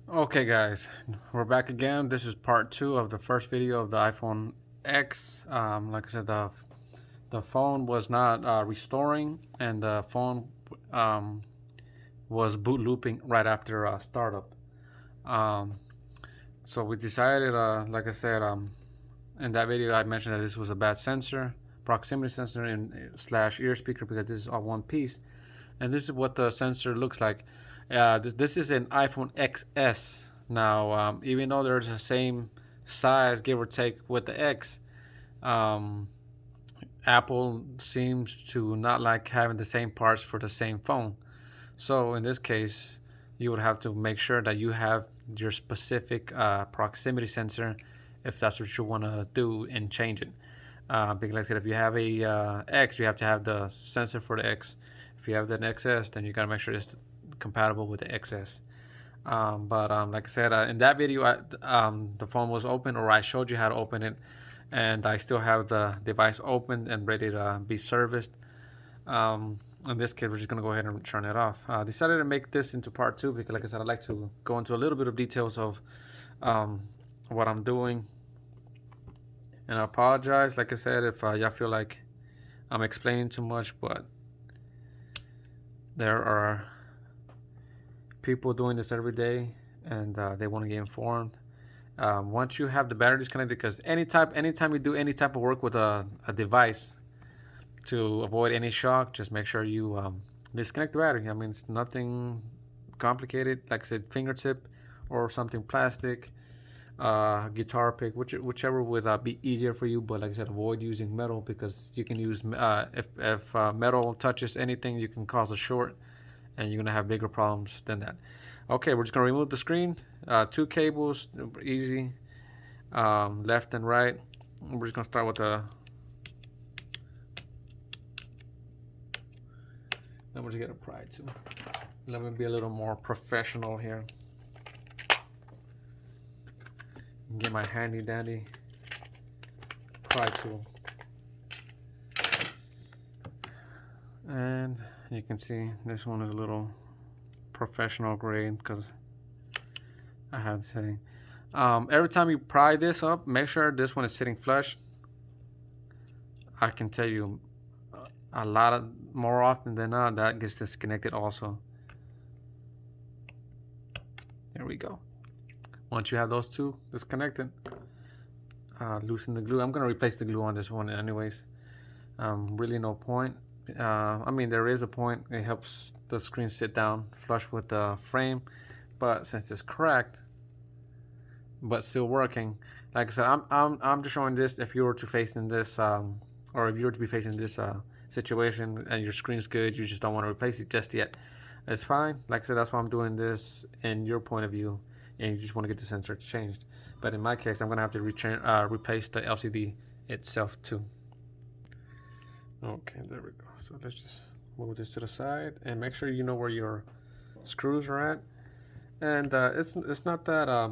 Okay guys, we're back again. This is part 2 of the first video of the iPhone X. Like I said, the phone was not restoring, and the phone um, was boot looping right after startup. Um, so we decided, like I said, in that video I mentioned that this was a bad sensor, proximity sensor and slash ear speaker, because this is all one piece. And this is what the sensor looks like. This is an iPhone XS. Now, even though there's the same size, give or take, with the X, um, Apple seems to not like having the same parts for the same phone. So in this case, you would have to make sure that you have your specific proximity sensor, if that's what you want to do, and change it. Because like I said, if you have a X, you have to have the sensor for the X. If you have the XS, then you gotta make sure it's compatible with the XS. But like I said, in that video, the phone was open, or I showed you how to open it, and I still have the device open and ready to be serviced. In this case, we're just gonna go ahead and turn it off. I decided to make this into part 2 because, like I said, I'd like to go into a little bit of details of um, what I'm doing. And I apologize, like I said, if y'all feel like I'm explaining too much, but there are people doing this every day, and they want to get informed. Once you have the battery disconnected, because anytime you do any type of work with a device, to avoid any shock, just make sure you disconnect the battery. I mean, it's nothing complicated. Like I said, fingertip or something plastic, guitar pick, whichever would be easier for you. But like I said, avoid using metal, because you can use if metal touches anything, you can cause a short, and you're gonna have bigger problems than that. Okay, we're just gonna remove the screen. Two cables, easy, left and right. We're just gonna start with the. Then we're just gonna pry too. Let me be a little more professional here. Get my handy dandy pry tool. And you can see this one is a little professional grade because I have the setting. Every time you pry this up, make sure this one is sitting flush. I can tell you a lot of more often than not that gets disconnected also. There we go. Once you have those two disconnected, loosen the glue. I'm gonna replace the glue on this one anyways. Really no point. I mean, there is a point. It helps the screen sit down flush with the frame, but since it's cracked but still working, like I said, I'm just showing this if you were to facing this or if you were to be facing this situation and your screen's good, you just don't want to replace it just yet. It's fine. Like I said, that's why I'm doing this in your point of view, and you just want to get the sensor changed. But in my case, I'm gonna have to replace the LCD itself too. Okay, there we go. So let's just move this to the side and make sure you know where your screws are at. And it's not that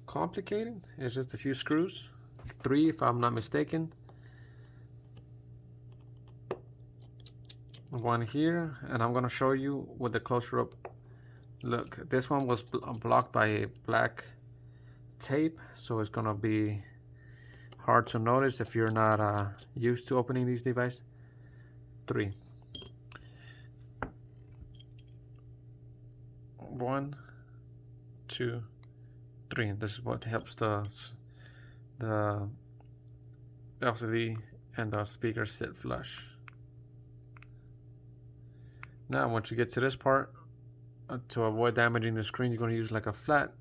complicated. It's just a few screws, 3 if I'm not mistaken. One here, and I'm gonna show you with the closer up look. This one was blocked by a black tape, so it's gonna be hard to notice if you're not used to opening these devices. 3. 1, 2, 3. This is what helps the LCD and the speaker sit flush. Now, once you get to this part, to avoid damaging the screen, you're going to use like a flat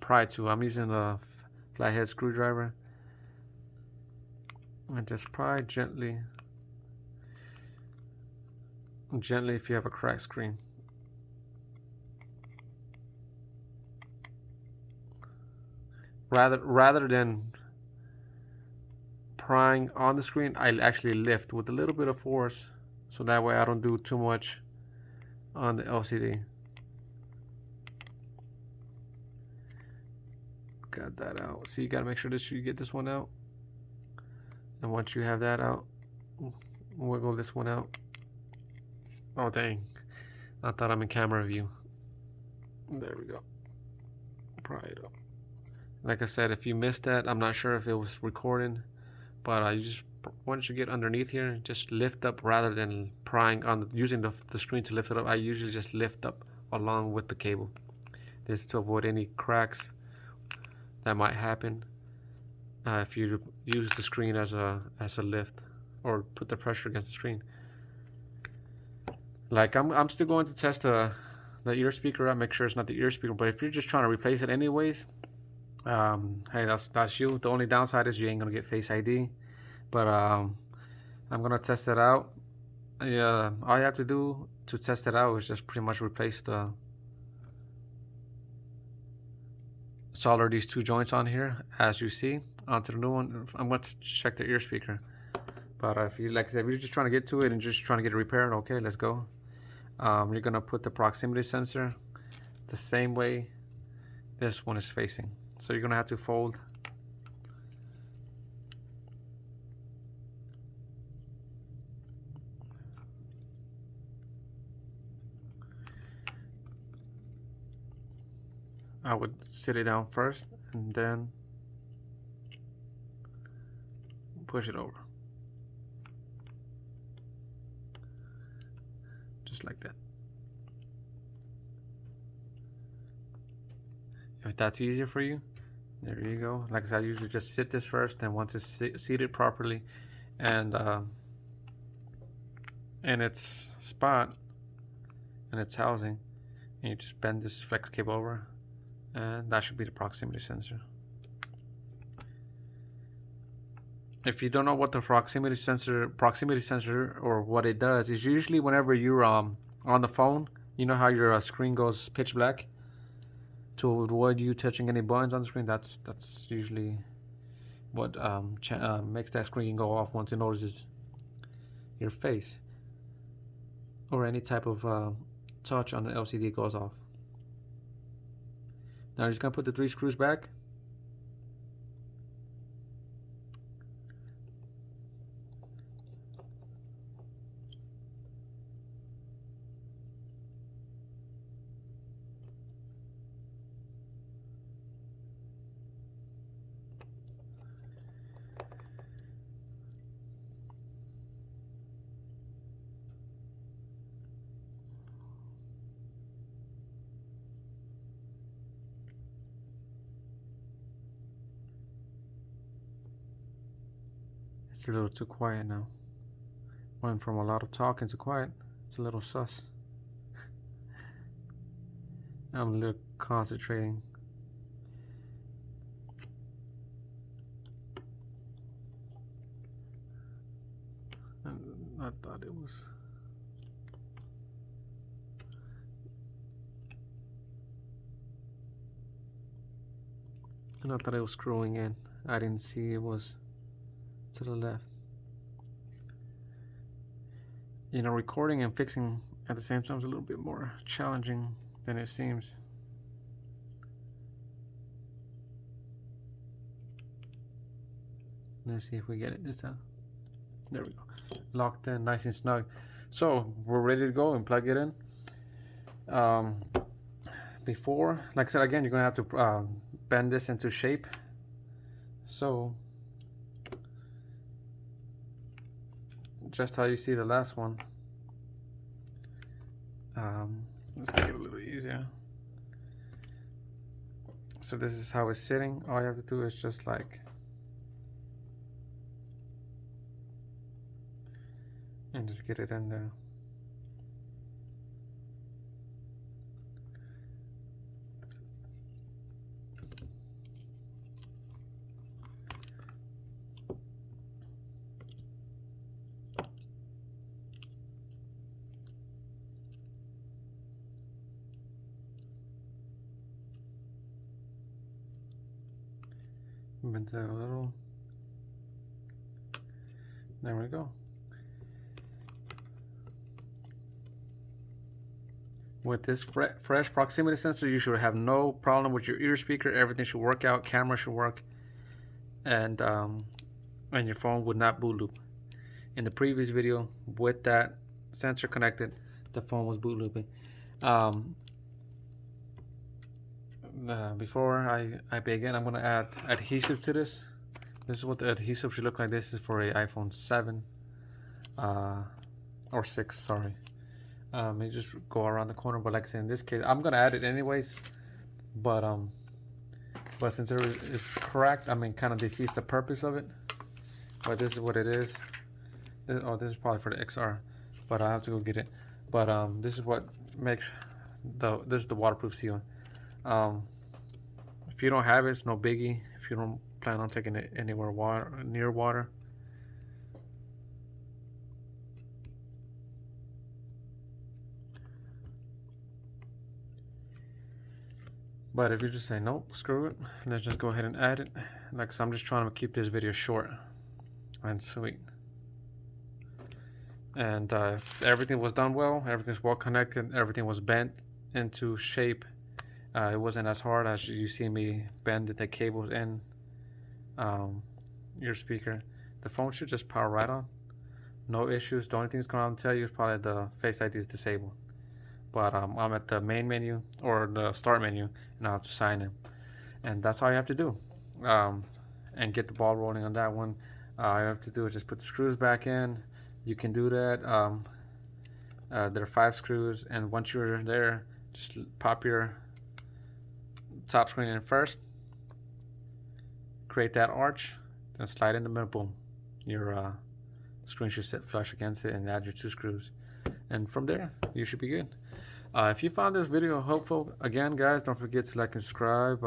pry tool. I'm using the flathead screwdriver, and just pry gently if you have a cracked screen. Rather than prying on the screen, I actually lift with a little bit of force, so that way I don't do too much on the LCD. Got that out. So you got to make sure that you get this one out, and once you have that out, wiggle this one out. Oh dang, I thought I'm in camera view. There we go. pry it up. Like I said, if you missed that, I'm not sure if it was recording, but you just, once you get underneath here, just lift up rather than prying on using the screen to lift it up. I usually just lift up along with the cable. This to avoid any cracks that might happen if you use the screen as a lift or put the pressure against the screen. Like I'm still going to test the ear speaker out, make sure it's not the ear speaker. But if you're just trying to replace it anyways, hey, that's you. The only downside is you ain't gonna get Face ID. But I'm gonna test it out. Yeah, all you have to do to test it out is just pretty much replace the solder these two joints on here, as you see, onto the new one. I'm going to check the ear speaker. But if you, like I said, if you're just trying to get to it and just trying to get it repaired, okay, let's go. You're gonna put the proximity sensor the same way this one is facing. So you're gonna have to fold I would sit it down first and then push it over. Just like that. If that's easier for you, there you go. Like I said, I usually just sit this first, and once it's seated properly and in its spot and its housing, and you just bend this flex cable over, and that should be the proximity sensor. If you don't know what the proximity sensor or what it does, is usually whenever you're on the phone, you know how your screen goes pitch black to avoid you touching any buttons on the screen. That's usually what makes that screen go off once it notices your face or any type of touch on the LCD goes off. Now you're just gonna put the 3 screws back. It's a little too quiet now. Went from a lot of talking to quiet. It's a little sus. I'm a little concentrating. I thought it was. And I thought it was screwing in. I didn't see it was to the left. You know, recording and fixing at the same time is a little bit more challenging than it seems. Let's see if we get it this time. There we go. Locked in, nice and snug. So we're ready to go and plug it in. Before, like I said, again, you're gonna have to bend this into shape. So just how you see the last one. Let's make it a little easier. So this is how it's sitting. All you have to do is just like and just get it in there. Bend that a little. There we go. With this fresh proximity sensor, you should have no problem with your ear speaker. Everything should work out. Camera should work, and your phone would not boot loop. In the previous video, with that sensor connected, the phone was boot looping. before I begin, I'm gonna add adhesive to this. This is what the adhesive should look like. This is for a iPhone 7 or 6, sorry. You just go around the corner, but like I said, in this case, I'm gonna add it anyways. But since it is correct, I mean, kind of defeats the purpose of it. But this is what it is. This is probably for the XR, but I have to go get it. But this is what makes this is the waterproof seal. If you don't have it, it's no biggie. If you don't plan on taking it anywhere near water. But if you just say nope, screw it, let's just go ahead and add it. Like, so I'm just trying to keep this video short and sweet. And if everything was done well, everything's well connected, everything was bent into shape. It wasn't as hard as you see me bend the cables in your speaker. The phone should just power right on. No issues. The only thing it's going to tell you is probably the Face ID is disabled. But I'm at the main menu or the start menu, and I have to sign in. And that's all you have to do. And get the ball rolling on that one. All you have to do is just put the screws back in. You can do that. There are 5 screws, and once you're there, just pop your top screen in first. Create that arch, then slide in the middle. Boom. Your screen should sit flush against it, and add your 2 screws. And from there, you should be good. If you found this video helpful, again, guys, don't forget to like and subscribe.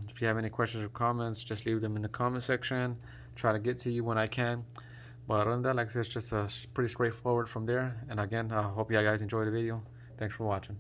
If you have any questions or comments, just leave them in the comment section. Try to get to you when I can. But other than that, like I said, it's just pretty straightforward from there. And again, I hope you guys enjoyed the video. Thanks for watching.